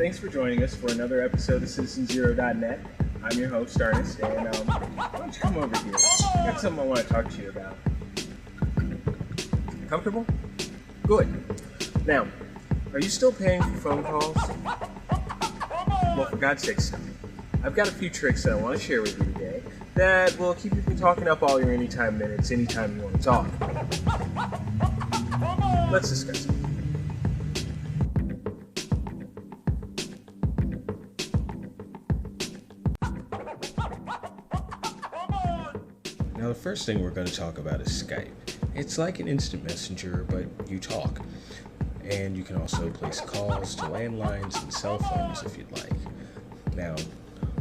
Thanks for joining us for another episode of CitizenZero.net. I'm your host, Earnest, and why don't you come over here? I got something I want to talk to you about. Comfortable? Good. Now, are you still paying for phone calls? Well, for God's sake, stop. I've got a few tricks that I want to share with you today that will keep you from talking up all your anytime minutes anytime you want to talk. Let's discuss it. Now, the first thing we're going to talk about is Skype. It's like an instant messenger, but you talk. And you can also place calls to landlines and cell phones if you'd like. Now,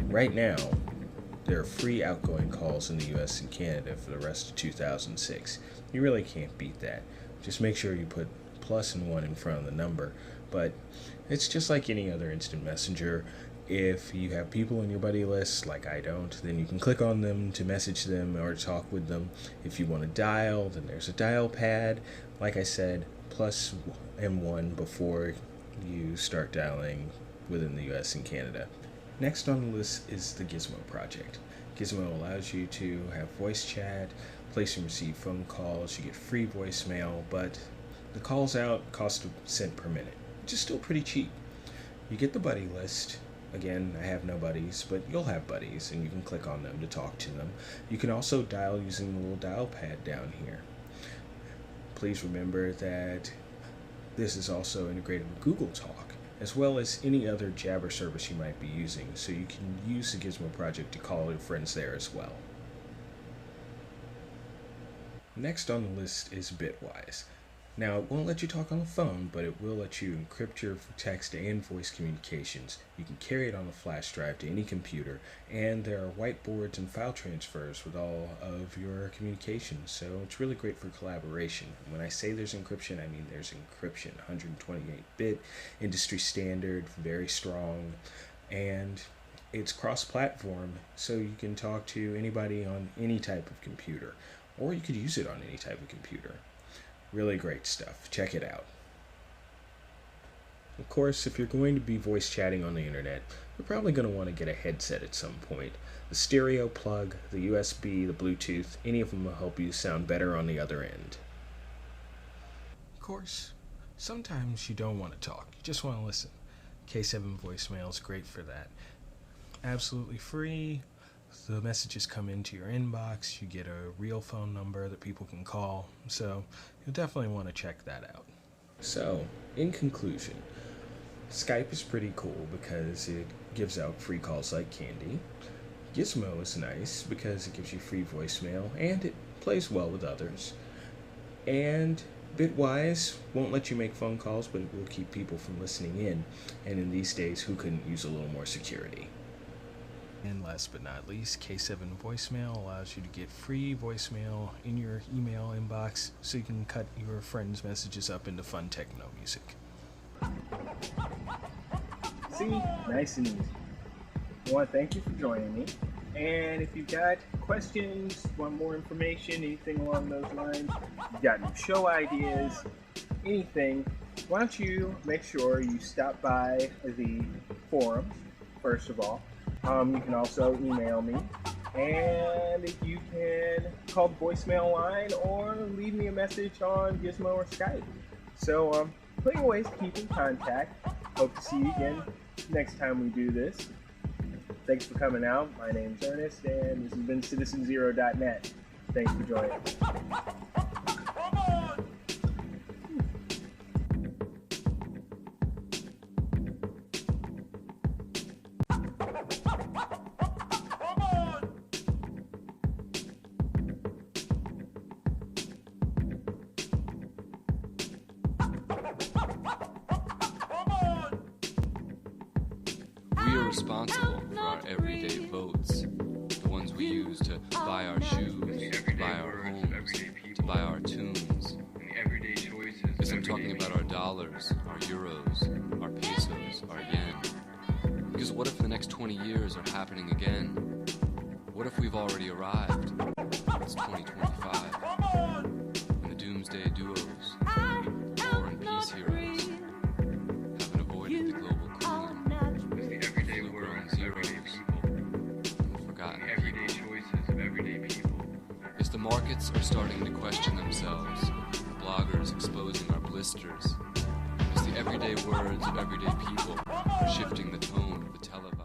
right now, there are free outgoing calls in the US and Canada for the rest of 2006. You really can't beat that. Just make sure you put plus and 1 in front of the number. But it's just like any other instant messenger. If you have people in your buddy list, like I don't, then you can click on them to message them or talk with them. If you want to dial, then there's a dial pad. Like I said, plus M1 before you start dialing within the US and Canada. Next on the list is the Gizmo project. Gizmo allows you to have voice chat, place and receive phone calls, you get free voicemail, but the calls out cost a cent per minute, which is still pretty cheap. You get the buddy list. Again, I have no buddies, but you'll have buddies, and you can click on them to talk to them. You can also dial using the little dial pad down here. Please remember that this is also integrated with Google Talk, as well as any other Jabber service you might be using, so you can use the Gizmo project to call your friends there as well. Next on the list is Bitwise. Now, it won't let you talk on the phone, but it will let you encrypt your text and voice communications. You can carry it on a flash drive to any computer, and there are whiteboards and file transfers with all of your communications, so it's really great for collaboration. When I say there's encryption, I mean there's encryption, 128-bit, industry standard, very strong, and it's cross-platform, so you can talk to anybody on any type of computer, or you could use it on any type of computer. Really great stuff. Check it out. Of course, if you're going to be voice chatting on the internet, you're probably going to want to get a headset at some point. The stereo plug, the USB, the Bluetooth, any of them will help you sound better on the other end. Of course, sometimes you don't want to talk. You just want to listen. K7 voicemail is great for that. Absolutely free. The messages come into your inbox, you get a real phone number that people can call, so you'll definitely want to check that out. So, in conclusion, Skype is pretty cool because it gives out free calls like candy. Gizmo is nice because it gives you free voicemail and it plays well with others. And Bitwise won't let you make phone calls, but it will keep people from listening in. And in these days, who couldn't use a little more security? And last but not least, K7 voicemail allows you to get free voicemail in your email inbox so you can cut your friends' messages up into fun techno music. See? Nice and easy. I want to thank you for joining me. And if you've got questions, want more information, anything along those lines, you've got new show ideas, anything, why don't you make sure you stop by the forums, first of all. You can also email me, and you can call the voicemail line or leave me a message on Gizmo or Skype. So, plenty of ways to keep in contact. Hope to see you again next time we do this. Thanks for coming out. My name's Earnest, and this has been CitizenZero.net. Thanks for joining us. We are responsible for our everyday votes, the ones we use to buy our shoes, to buy our homes, to buy our tunes. Yes, I'm talking about our dollars, our euros, our pesos, our yen. Because what if the next 20 years are happening again? What if we've already arrived? It's 2025, and the doomsday duos, war and peace heroes, haven't avoided the global cooling. markets are starting to question themselves, bloggers exposing our blisters, as the everyday words of everyday people are shifting the tone of the television.